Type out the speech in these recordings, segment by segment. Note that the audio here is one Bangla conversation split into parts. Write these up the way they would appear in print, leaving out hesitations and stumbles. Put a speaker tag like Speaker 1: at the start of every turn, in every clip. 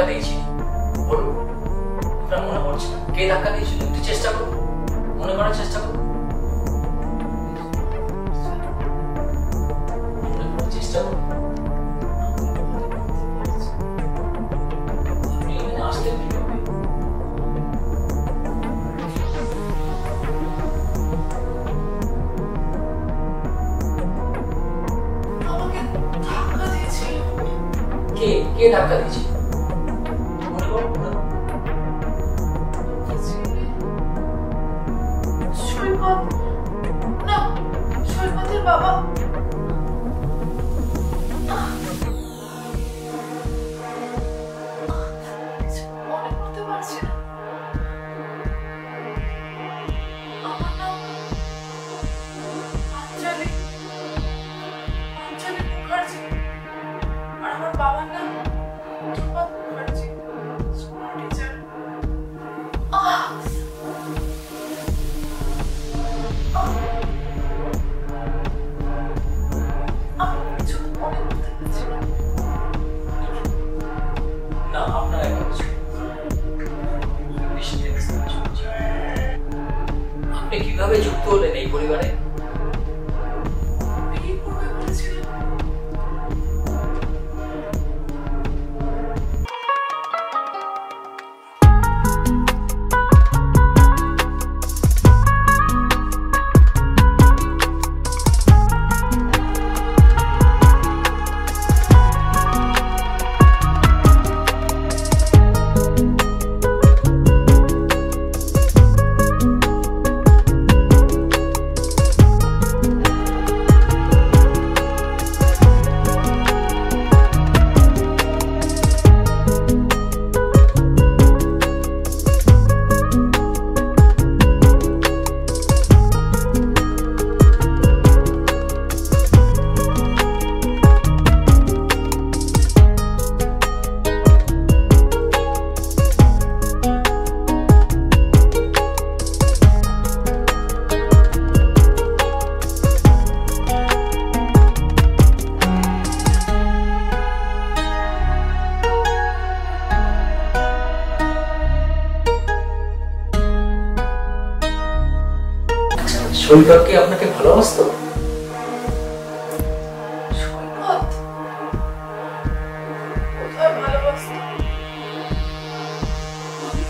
Speaker 1: ধাক্কা দিয়েছি বলুন, আপনার মনে পড়ছে না কে ধাক্কা দিয়েছিল? একটু চেষ্টা করুন, মনে করার চেষ্টা করুন, মনে করার চেষ্টা করুন। আপনি এখানে আসলেন কিভাবে?
Speaker 2: আমাকে ধাক্কা দিয়েছিল।
Speaker 1: কে ধাক্কা দিয়েছিল? মনে করুন।
Speaker 2: সৈকত, না, সৈকতের বাবা। মনে করতে পারছি না। আমার নাম অঞ্জলি মুখার্জি, আর আমার বাবার নাম ধ্রুপদ মুখার্জি, স্কুল টিচার।
Speaker 1: না, আপনার এখন আপনি কিভাবে যুক্ত হলেন এই পরিবারে?
Speaker 2: বিয়ে করবে বলেছিলেন।
Speaker 1: সৈকত কি আপনাকে ভালোবাসতো?
Speaker 2: সৈকত কোথায় ভালোবাসতো?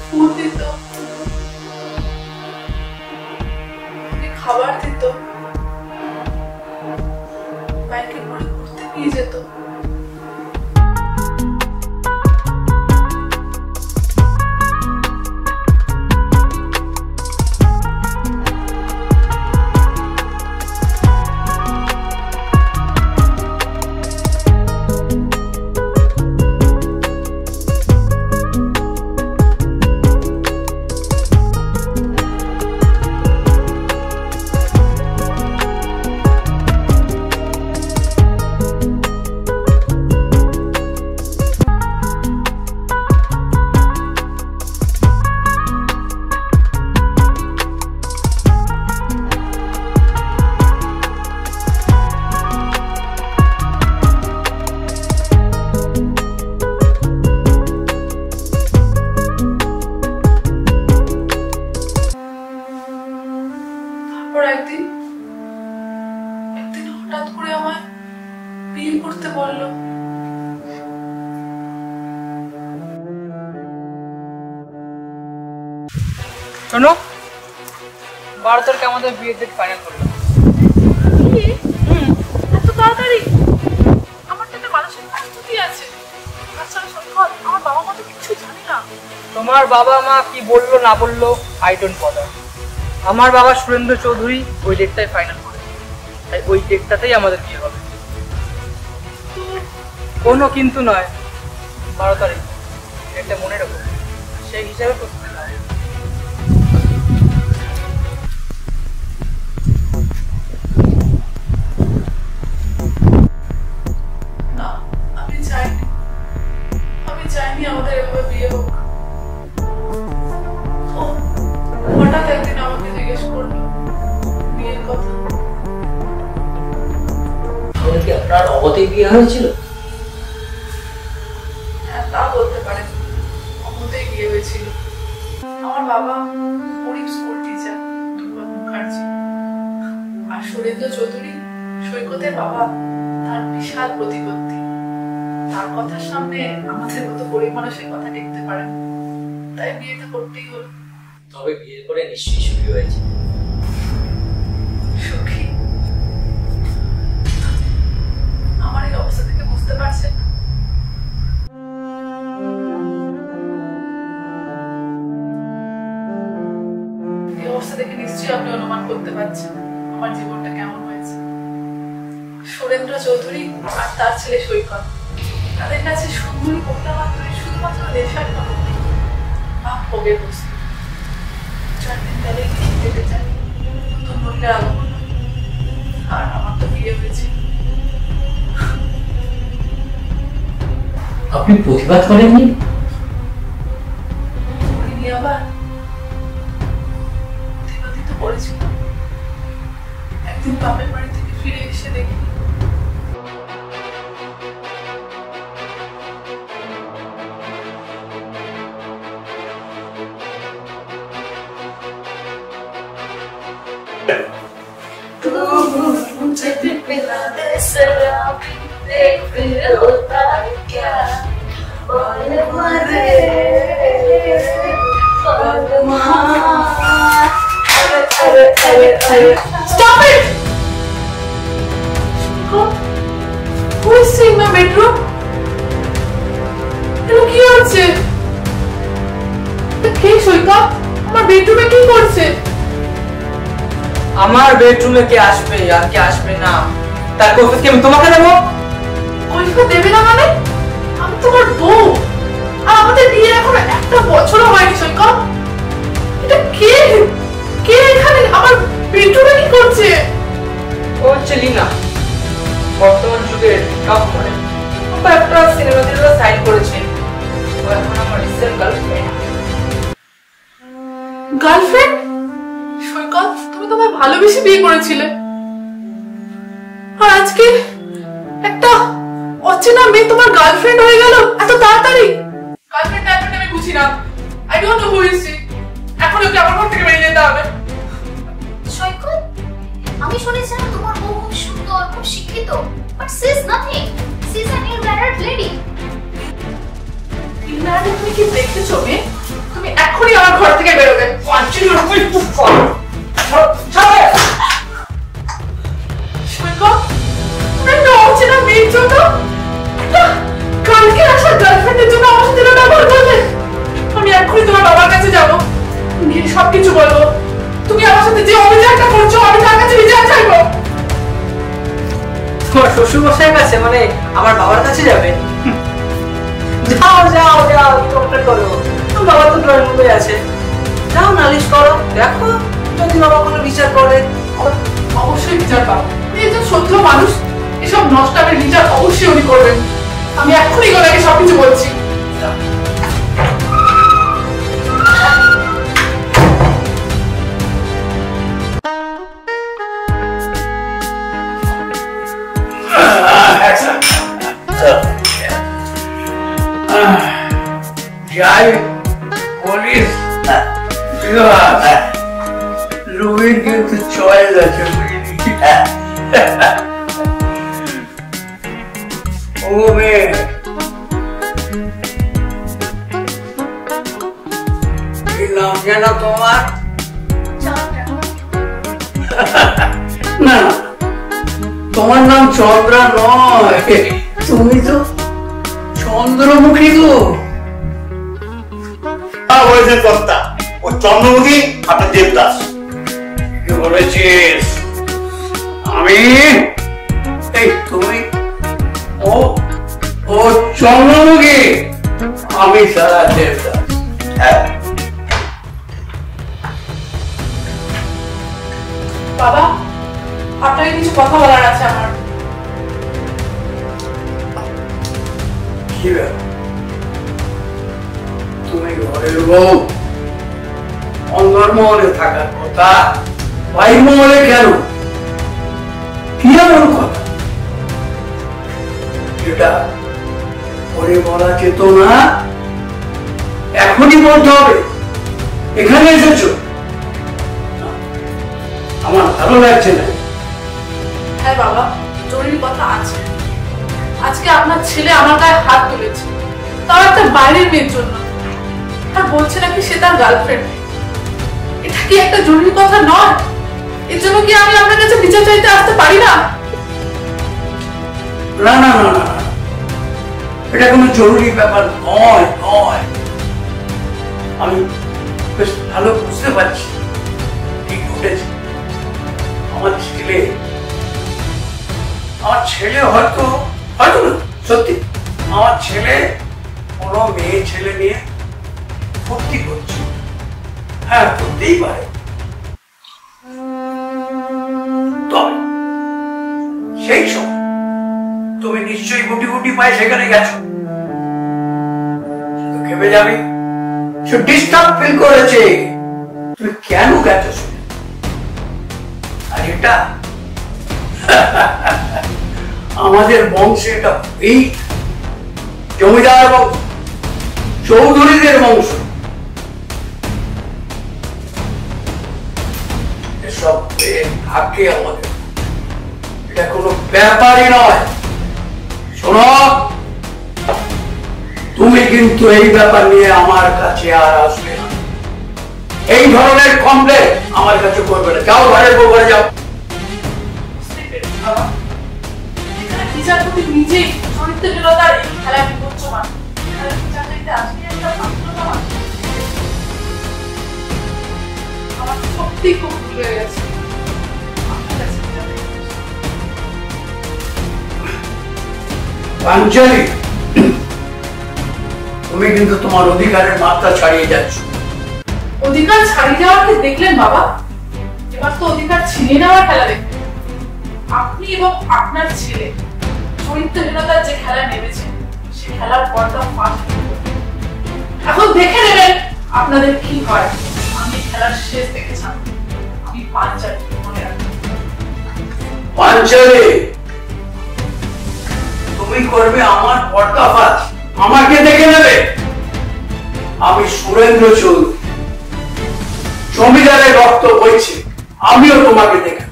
Speaker 2: ফুল দিত, খাবার দিত, বাইকে করে ঘুরতে নিয়ে যেত। একদিন হঠাৎ করে আমায় বিয়ে করতে বলল।
Speaker 3: শোনো, 12 তারিখে আমাদের বিয়ের ডেট ফাইনাল করলাম।
Speaker 2: এত তাড়াতাড়ি? আমার তো একটা মানসিক প্রস্তুতি আছে। আচ্ছা সৈকত, আমার বাবা মা তো কিছু জানি না।
Speaker 3: তোমার বাবা মা কি বললো না বললো আই ডোন্ট বদার। আমার বাবা সুরেন্দ্র চৌধুরী ওই ডেটটাই ফাইনাল করে, তাই ওই ডেটটাতেই আমাদের বিয়ে হবে। কোনো কিন্তু নয়, 12 তারিখ ডেটটা মনে রাখো, সেই হিসাবে প্রস্তুতি নাও।
Speaker 2: না, আমি চাইনি আমাদের এভাবে বিয়ে হোক। হঠাৎ একদিন আমাকে জিজ্ঞেস করলো বিয়ের কথা।
Speaker 1: আপনার অবতেই বিয়ে হয়েছিল?
Speaker 2: হ্যাঁ, তা বলতে পারেন। আমার বাবা গরিব স্কুল টিচার দুর্গা মুখার্জি, আর সুরেন্দ্র চৌধুরী সৈকতের বাবা তার বিশাল প্রতিপত্তি। তার কথার সামনে আমাদের মতো গরিব মানুষের কথা দেখতে পারেন, তাই বিয়েটা করতেই হলো।
Speaker 1: তবে বিয়ে করে নিশ্চয়ই সুখী হয়েছে।
Speaker 2: সুখী? আমার এই অবস্থা থেকে বুঝতে পারছেন না? এই অবস্থা থেকে নিশ্চয়ই আপনি অনুমান করতে পারছেন আমার জীবনটা কেমন হয়েছে। সুরেন্দ্র চৌধুরী আর তার ছেলে সৈকত, তাদের কাছে সুন্দরী কন্যা মাত্রই শুধুমাত্র নেশার খবর নেই বা ভোগের বস্তু। 4 দিন তাহলে কেটে যায়, নতুন মহিলার আগমন, আর আমার তো বিয়ে হয়েছে।
Speaker 1: আপনি প্রতিবাদ করেননি?
Speaker 2: করিনি, আবার প্রতিবাদই তো করেছিলাম। একদিন বাপের বাড়ি থেকে ফিরে এসে দেখি Stop it! Who is in my bedroom? এগুলো কি হচ্ছে? কে সৈকত আমার বেডরুমে কি করছে?
Speaker 3: আমার বেডরুমে কে আসবে আর কে আসবে না তার কৈফিয়ত কি আমি তোমাকে দেবো?
Speaker 2: কৈফিয়ত দেবে না মানে? আমি তোমার বউ, আর আমাদের বিয়ে এখন 1 বছরও হয়নি সৈকত। এটা কে? কে এখানে আমার বেডরুমে কি করছে?
Speaker 3: ও হচ্ছে লীনা, বর্তমান যুগের টপ মডেল। ও একটা সিনেমাতে সাইন করেছে। ও এখন আমার রিসেন্ট গার্লফ্রেন্ড।
Speaker 2: গার্লফ্রেন্ড? সৈকত, তুমি তো আমায় ভালোবেসে বিয়ে করেছিলে, আর আজকে একটা অচেনা মেয়ে তোমার গার্লফ্রেন্ড হয়ে গেল এত তাড়াতাড়ি। গার্লফ্রেন্ড আমি বুঝি না। I don't know who is she. এখন ওকে আমার ঘর থেকে বেরিয়ে যেতে হবে।
Speaker 4: সৈকত, আমি শুনেছিলাম তোমার বউ খুব সুন্দর, খুব শিক্ষিত, but she is nothing, she is an ill married লেডি।
Speaker 2: ইলম্যারিড তুমি কি দেখেছো মেয়ে? তুমি এখনই আমার ঘর থেকে বেরোবে। সৈকত, তুমি একটা অচেনা মেয়ের জন্য, কালকে আসা গার্লফ্রেন্ডের জন্য আমার সাথে ব্যবহার করলে। আমি এখনই তোমার বাবার কাছে যাবো, গিয়ে সবকিছু বলবো। তুমি আমার সাথে যে অভিযানটা করছো, আমি তার কাছে বিচার চাইবো।
Speaker 3: তোমার শ্বশুর মশাইয়ের কাছে, মানে আমার বাবার কাছে যাবে? যাও যাও যাও, কমপ্লেন করো। তোমার বাবা তো ড্রয়িং রুমে আছে, যাও নালিশ করো, দেখো যদি বাবা কোনো বিচার করে।
Speaker 2: অবশ্যই বিচার পাবো। উনি একজন সত্য মানুষ, এসব নষ্টামের বিচার অবশ্যই উনি করবেন। আমি এখনই ওনাকে সবকিছু বলছি।
Speaker 5: যাই বলিস, রুবির কিন্তু চয়েস আছে, বুঝলি? ও মেয়ে, কি নাম যেন তোমার? না, তোমার নাম চন্দ্রা নয়, তুমি তো চন্দ্রমুখী গো।
Speaker 6: বলেছেন কর্তা, ও চন্দ্রমুখী, আপনার দেবদাস।
Speaker 5: কি বলেছিস? আমি এই তুমি ও ও চন্দ্রমুখী, আমি সারা দেবদাস।
Speaker 6: হ্যাঁ,
Speaker 2: বাবা, আপনাকে কিছু কথা বলার আছে আমার।
Speaker 5: কি ব্যাপার? তুমি ঘরের বউ, অন্দরমহলে থাকার কথা, বাইর মহলে কেন? কি এমন কথা? এটা পরে বলা যেত না? এখনই বলতে হবে। এখানে এসেছো? আমার ভালো লাগছে না।
Speaker 2: হ্যাঁ বাবা, জরুরি কথা আছে। আজকে আপনার ছেলে আমার গায়ে হাত তুলেছে, তাও একটা বাইরের মেয়ের জন্য, আর বলছে নাকি সে তার গার্লফ্রেন্ড। এটা কি একটা জরুরি কথা নয়? এর জন্য কি আমি আপনার কাছে বিচার চাইতে আসতে পারি না?
Speaker 5: না না না না, এটা কোনো জরুরি ব্যাপার নয় নয়। আমি বেশ ভালো বুঝতে পারছি ঠিক ঘটেছে। আমার ছেলে হয়তো হয়তো না, সত্যি আমার ছেলে কোনো মেয়ে ছেলে নিয়ে ফুর্তি করছে। হ্যাঁ, করতেই পারে। তবে সেই সময় তুমি নিশ্চয়ই গুটি গুটি পায়ে সেখানে গেছো, খেপে যাবে, সে ডিস্টার্ব ফিল করেছে। তুমি কেন গেছো শুনে? আর এটা আমাদের বংশে, এটা এই জমিদার বংশ, চৌধুরীদের বংশ। এসব থাকে আমাদের, এটা কোনো ব্যাপারই নয়। শোনো, তুমি কিন্তু এই ব্যাপার নিয়ে আমার কাছে আর আসবে না। এই ধরনের কমপ্লেন আমার কাছে করবে না। যাও, ঘরের বউ ঘরে যাও।
Speaker 2: বিচারপতি নিজেই চরিত্রহীনতার এই খেলায় বিপজ্জমান। বিচার চাইতে আসলে একটা বাধ্যতা আছে। আমার সত্যি খুব ভুল হয়ে গেছে।
Speaker 5: পাঞ্চালি, তুমি কিন্তু তোমার অধিকারের মাত্রা ছাড়িয়ে যাচ্ছ।
Speaker 2: অধিকার ছাড়িয়ে যাওয়াকে দেখলেন বাবা? এবার তো অধিকার ছিনিয়ে নেওয়ার খেলা দেখবেন। আপনি এবং আপনার ছেলে চরিত্রহীনতার যে খেলা নেমেছেন, সে খেলার পর্দা ফাঁস। এখন দেখে নেবেন আপনাদের কি হয়। আমি খেলার শেষ দেখেছিলাম। আমি পাঞ্চালি, মনে রাখবেন।
Speaker 5: পাঞ্চালি, তুমি করবে আমার পর্দাফাশ, আমাকে দেখে নেবে? আমি সুরেন্দ্র চৌধুরী, জমিদারের রক্ত বইছে, আমিও তোমাকে দেখে।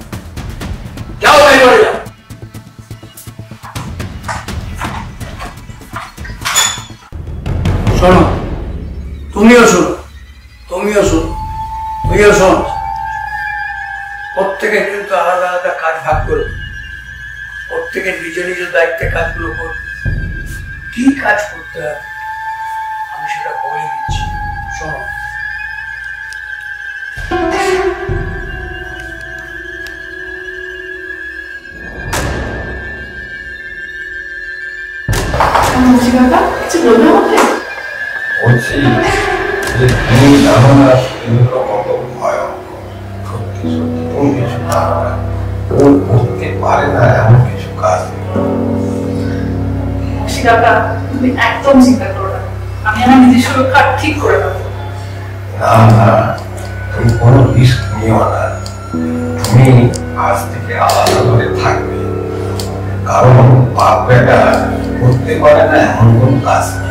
Speaker 5: যাও, বাইরে যাও। শোনো, তুমিও শোনো, তুমিও শোনো, তুইও শোন। প্রত্যেকে কিন্তু আলাদা আলাদা কাজ ভাগ করবে। প্রত্যেকের নিজ নিজ দায়িত্বে কাজগুলো করবে। কি কাজ করতে হবে আমি সেটা বলে দিচ্ছি, শোনো।
Speaker 7: বলছি যে তুমি জানো না সুরেন্দ্র কত ভয়ঙ্কর। সত্যি সত্যি কোন কিছু জানো না, ও করতে পারে না এমন কিছু কাজ।
Speaker 2: তুমি একদম চিন্তা করো না, আমি আমার নিজের সুরক্ষা ঠিক করে নেবো।
Speaker 7: না না, তুমি কোনো রিস্ক নিও না। তুমি আজ থেকে আলাদা করে থাকবে, কারণ বাপ বেটা করতে পারে না এমন কোন কাজ নেই।